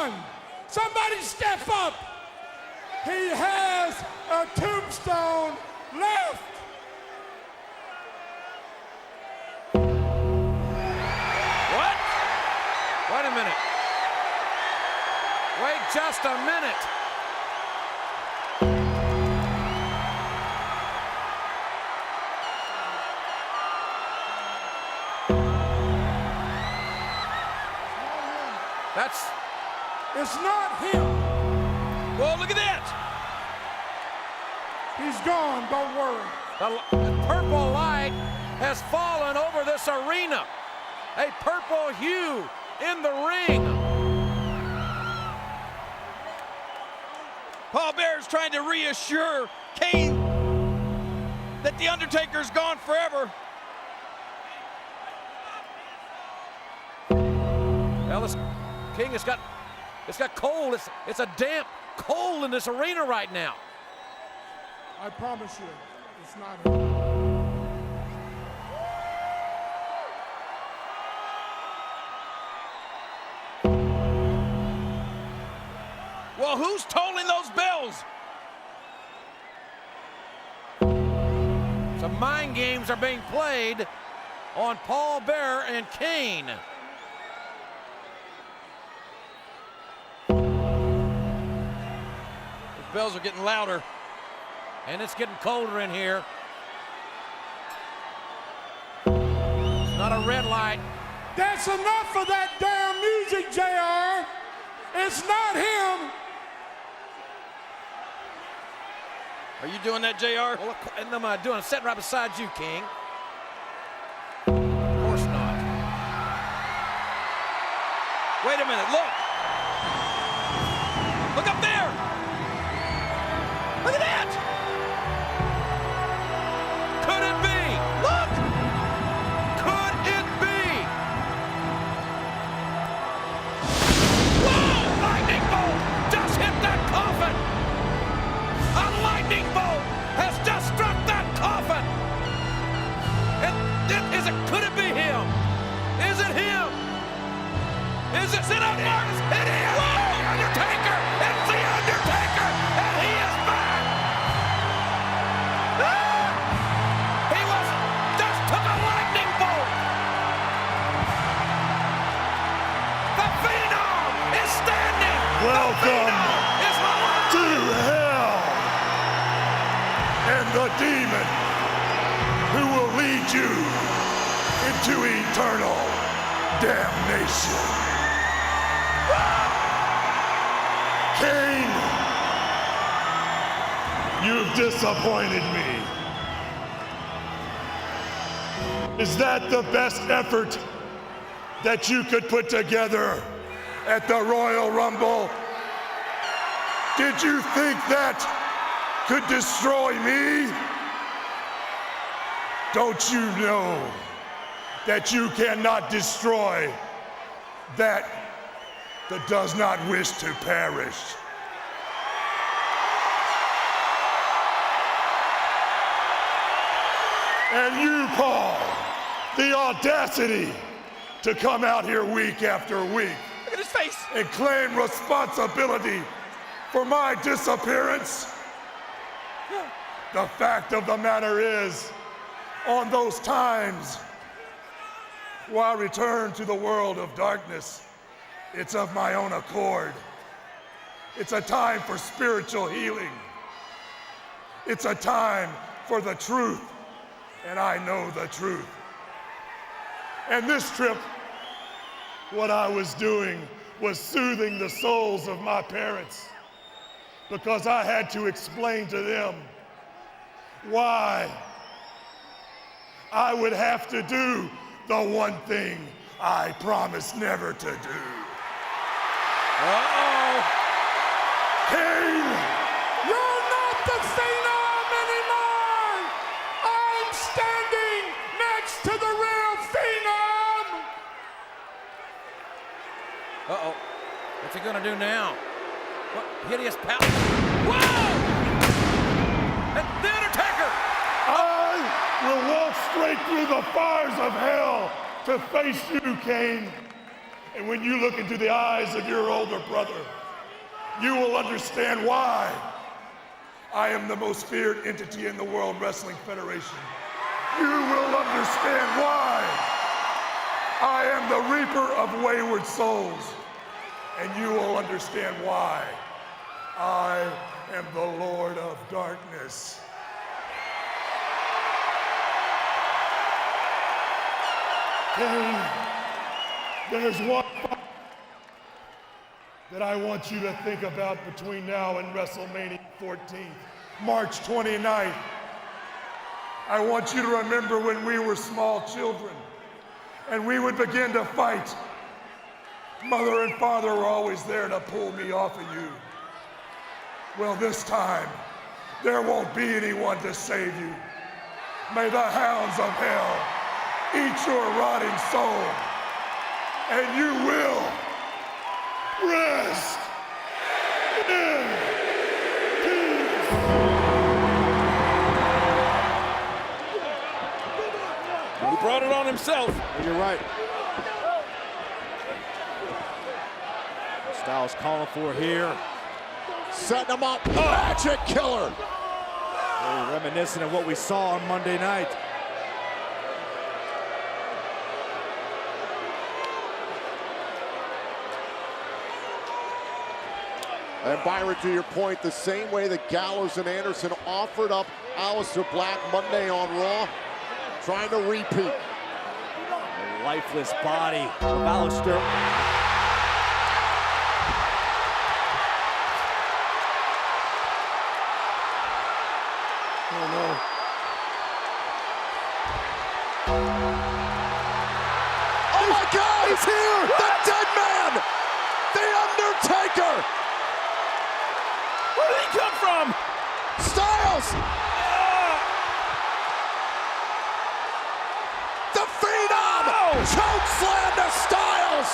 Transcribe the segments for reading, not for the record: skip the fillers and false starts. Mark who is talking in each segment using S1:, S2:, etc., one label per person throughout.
S1: son. Somebody step up. He has a tombstone left.
S2: What? Wait a minute. Wait just a minute.
S1: It's not him.
S2: Well, look at that.
S1: He's gone, don't worry.
S2: The purple light has fallen over this arena. A purple hue in the ring.
S3: Paul Bearer is trying to reassure Kane that The Undertaker's gone forever.
S2: Well, this King has got cold. It's a damp cold in this arena right now.
S1: I promise you, it's not him.
S3: Well, who's tolling those bells?
S2: Some mind games are being played on Paul Bearer and Kane.
S3: Those bells are getting louder.
S2: And it's getting colder in here. It's not a red light.
S1: That's enough of that damn music, JR. It's not him.
S3: Are you doing that, JR?
S2: Well, and I'm doing it, sitting right beside you, King. Of course not.
S3: Wait a minute, look. Look up there. Look at that.
S2: Could it be?
S3: Look.
S2: Could it be?
S3: Whoa!
S2: Lightning bolt just hit that coffin. A lightning bolt has just struck that coffin. And could it be him? Is it him? Is it Sid Martin? It is! Whoa! The Undertaker! It's The Undertaker! And he is back! Ah! He just took a lightning bolt! The Phenom is standing!
S4: Welcome
S2: The Phenom is alive!
S4: to hell! And the demon who will lead you into eternal damnation. Kane, you've disappointed me. Is that the best effort that you could put together at the Royal Rumble? Did you think that could destroy me? Don't you know that you cannot destroy that does not wish to perish? And you, Paul, the audacity to come out here week after week
S3: Look at his face.
S4: and claim responsibility for my disappearance. The fact of the matter is, on those times where I return to the world of darkness, it's of my own accord. It's a time for spiritual healing. It's a time for the truth, and I know the truth. And this trip, what I was doing was soothing the souls of my parents, because I had to explain to them why I would have to do the one thing I promised never to do.
S3: Uh-oh.
S4: Kane!
S1: You're not the Phenom anymore. I'm standing next to the real Phenom.
S2: Uh-oh. What's he gonna do now? What hideous power? Whoa! And The Undertaker!
S4: I will walk straight through the fires of hell to face you, Kane. And when you look into the eyes of your older brother, you will understand why I am the most feared entity in the World Wrestling Federation. You will understand why I am the reaper of wayward souls. And you will understand why I am the Lord of Darkness. There's one that I want you to think about between now and WrestleMania 14th, March 29th. I want you to remember when we were small children and we would begin to fight. Mother and father were always there to pull me off of you. Well, this time, there won't be anyone to save you. May the hounds of hell eat your rotting soul, and you will rest in peace.
S3: He brought it on himself.
S5: You're right. Styles calling for here. Setting him up. Magic killer. Very reminiscent of what we saw on Monday night. And Byron, to your point, the same way that Gallows and Anderson offered up Aleister Black Monday on Raw, trying to repeat. The lifeless body of Aleister.
S4: Oh no.
S5: Oh my God! He's here! The dead man! The Undertaker!
S3: Where did he come from?
S5: Styles! The Phenom! Choke slam to Styles!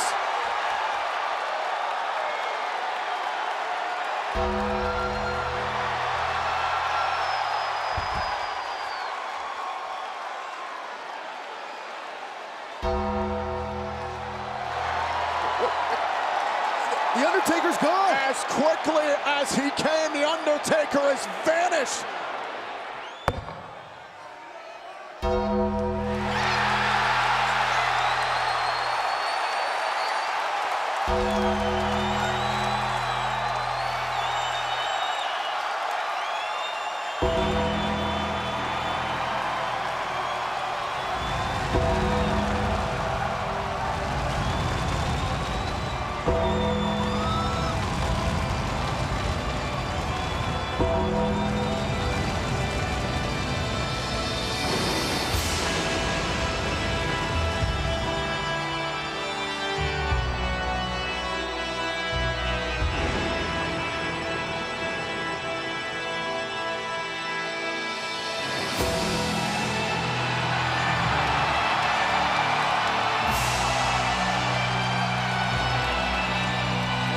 S5: The Undertaker's gone. As quickly as he came, the Undertaker has vanished.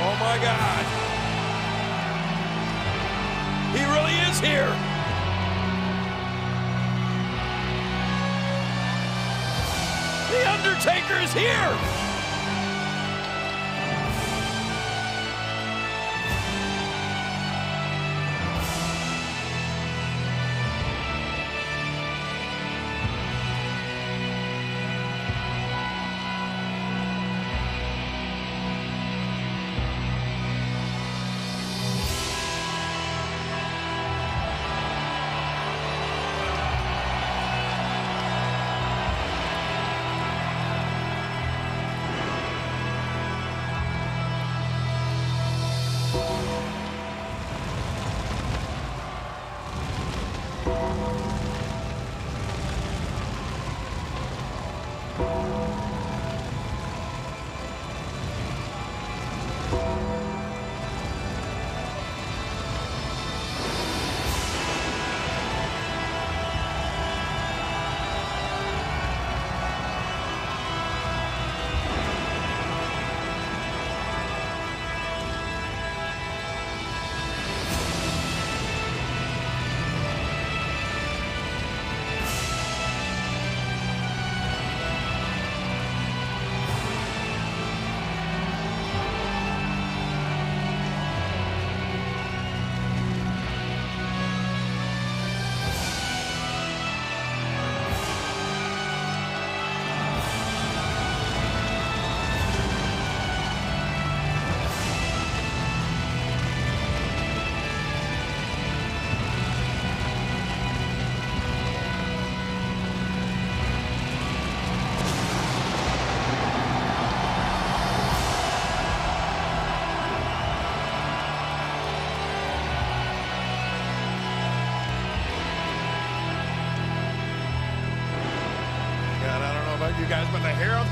S3: Oh my God. He really is here. The Undertaker is here.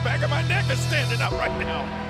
S3: back of my neck is standing up right now.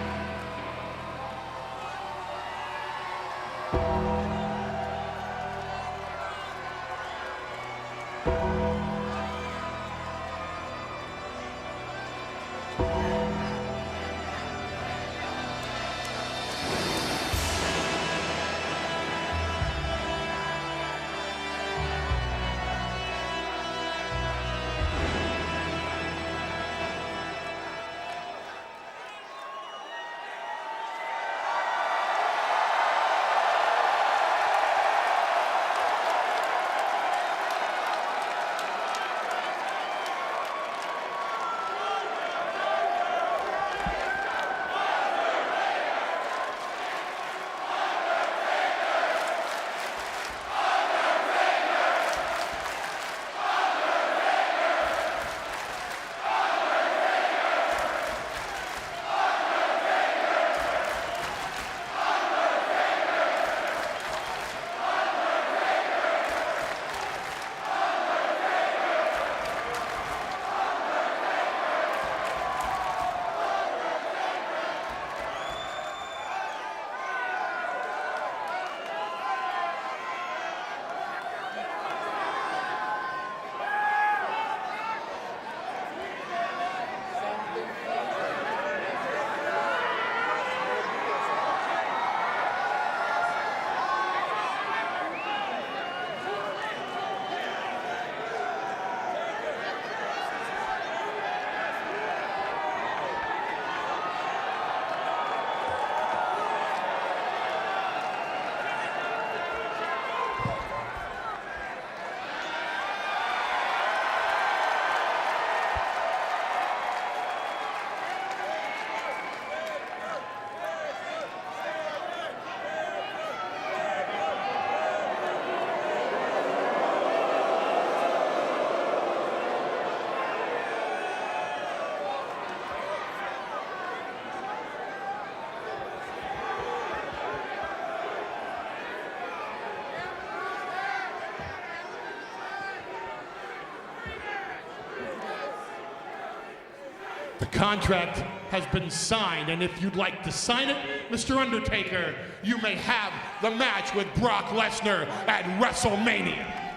S1: The contract has been signed, and if you'd like to sign it, Mr. Undertaker, you may have the match with Brock Lesnar at WrestleMania.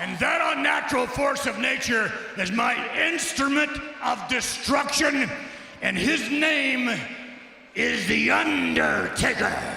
S6: And that unnatural force of nature is my instrument of destruction, and his name is The Undertaker.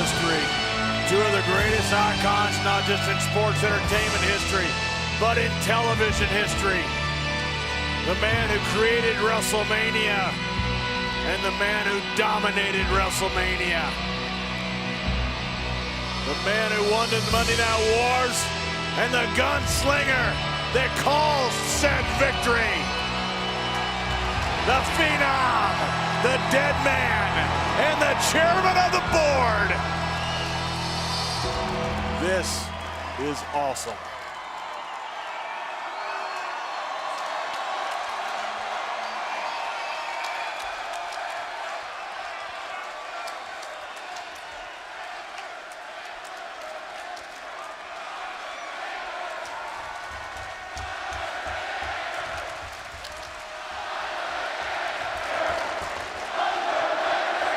S3: history. Two of the greatest icons, not just in sports entertainment history, but in television history. The man who created WrestleMania and the man who dominated WrestleMania. The man who won the Monday Night Wars and the gunslinger that calls said victory. The Phenom, the Dead Man, and the chairman of the board. This is awesome.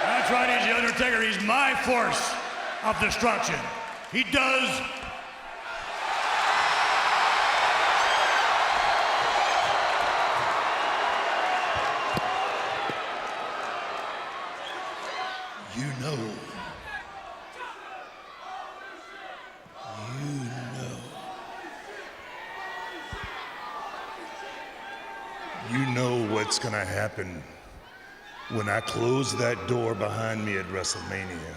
S6: That's right, he's the Undertaker. He's my force of destruction. He does
S7: You know what's gonna happen when I close that door behind me at WrestleMania.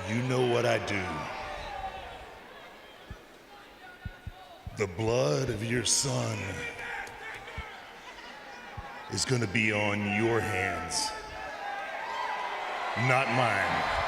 S7: You know what I do. The blood of your son is gonna be on your hands, not mine.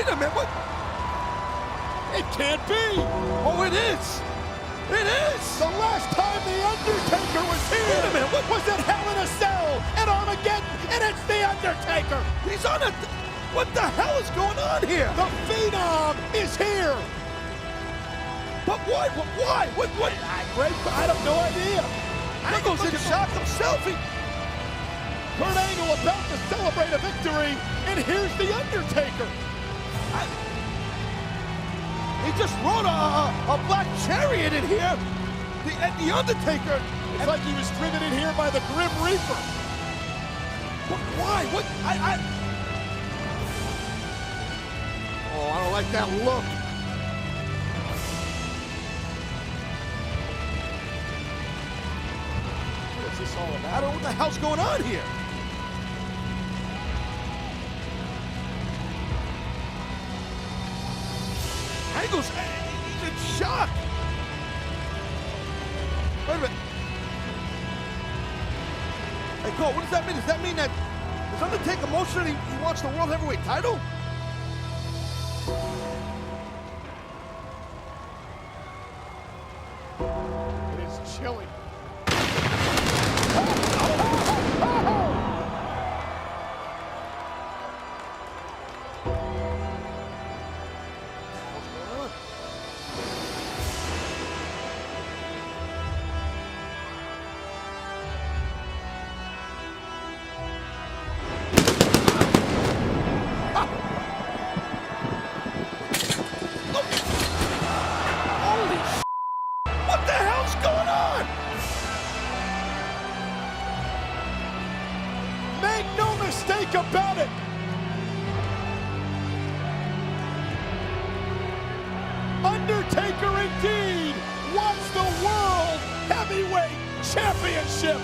S2: Wait a minute, what? It can't be! Oh, it is! It is!
S8: The last time The Undertaker was here!
S2: Wait a minute, what
S8: was at Hell in a Cell at Armageddon, and it's The Undertaker!
S2: He's on a... What the hell is going on here?
S8: The Phenom is here!
S2: But why? Why? What?
S8: I have no idea!
S2: Angle's in shock himself!
S8: Kurt Angle about to celebrate a victory, and here's The Undertaker!
S2: He just rode a black chariot in here. The Undertaker.
S8: It's like he was driven in here by the Grim Reaper.
S2: But why? What? Oh, I don't like that look.
S8: What's this all about?
S2: I don't know what the hell's going on here. Angle's he's in shock. Wait a minute. Hey, Cole, what does that mean? Does that mean that does Undertaker emotionally he wants the World Heavyweight title?
S8: It is chilly.
S2: What the hell's going on?
S8: Make no mistake about it. Undertaker indeed wants the World Heavyweight Championship.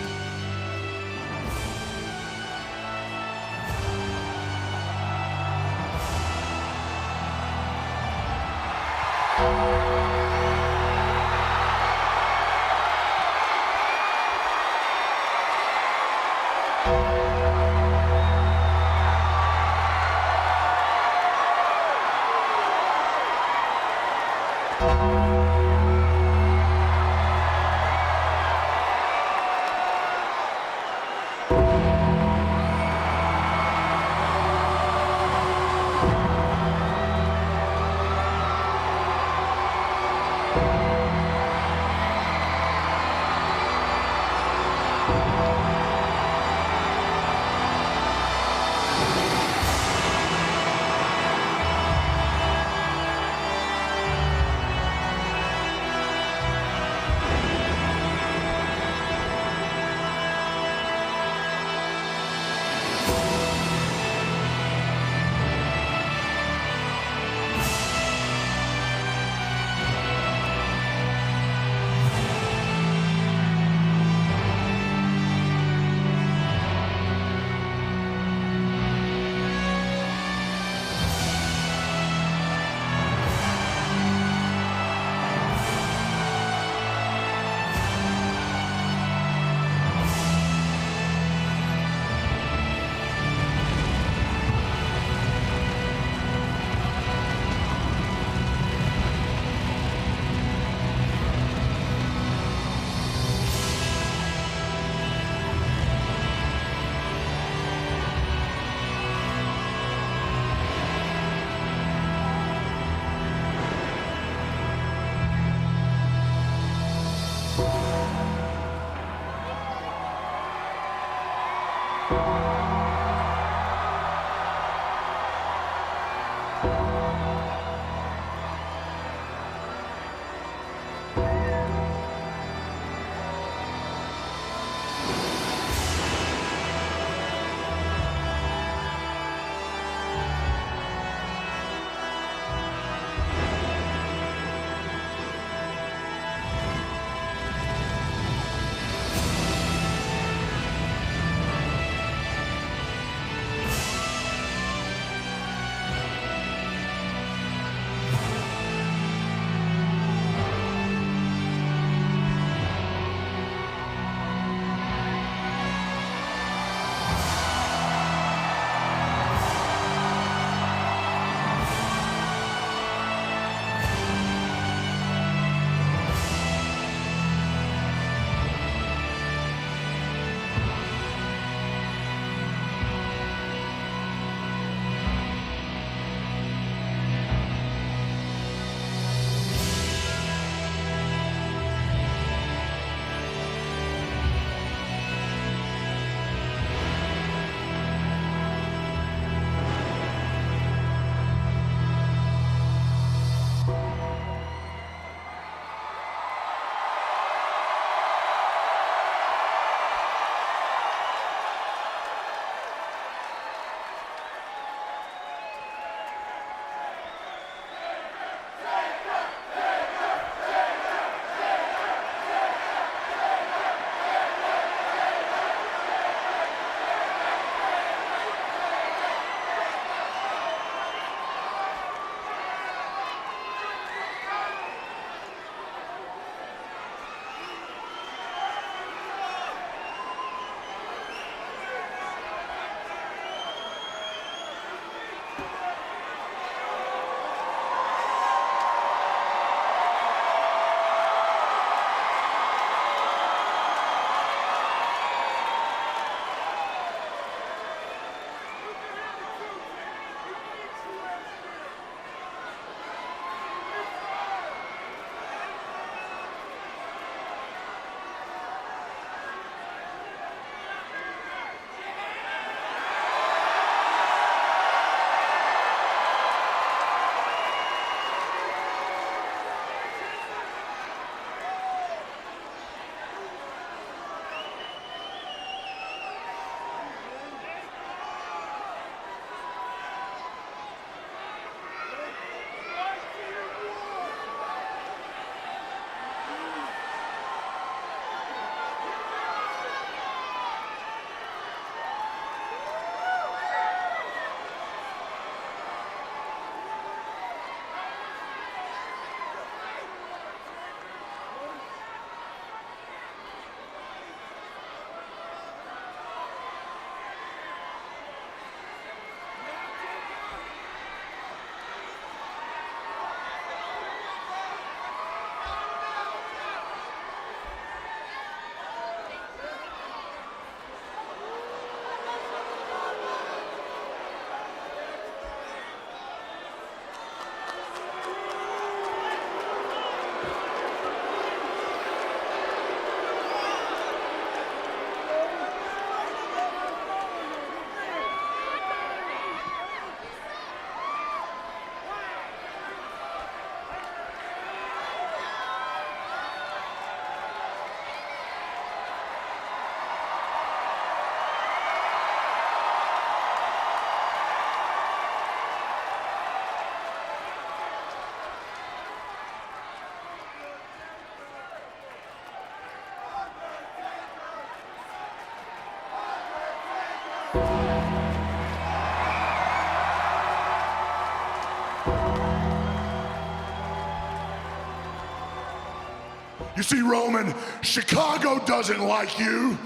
S7: You see, Roman, Chicago doesn't like you.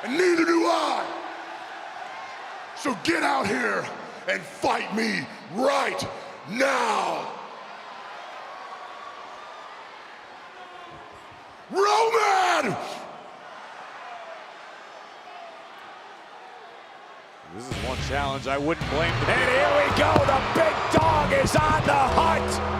S7: And neither do I. So get out here and fight me right now. Roman!
S3: This is one challenge I wouldn't blame the And here we go. The big dog is on the hunt.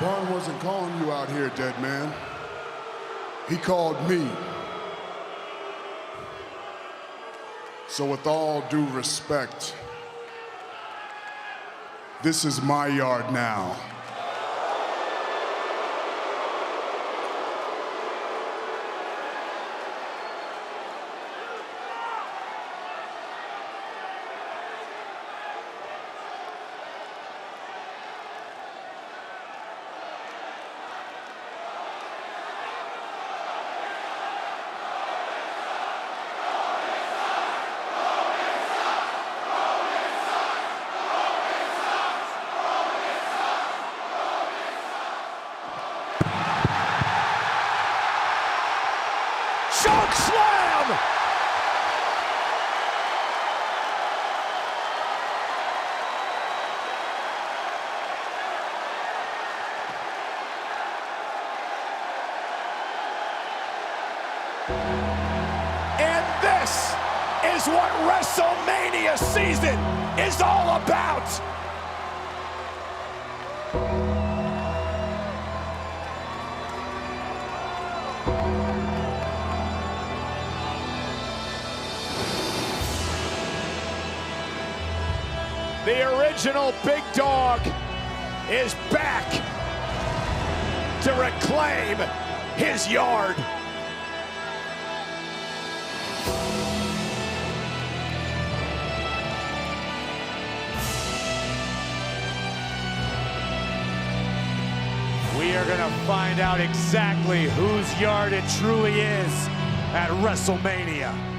S7: Braun wasn't calling you out here, dead man. He called me. So with all due respect, this is my yard now.
S3: Choke slam! And this is what WrestleMania season is all about. The original Big Dog is back to reclaim his yard. We are gonna find out exactly whose yard it truly is at WrestleMania.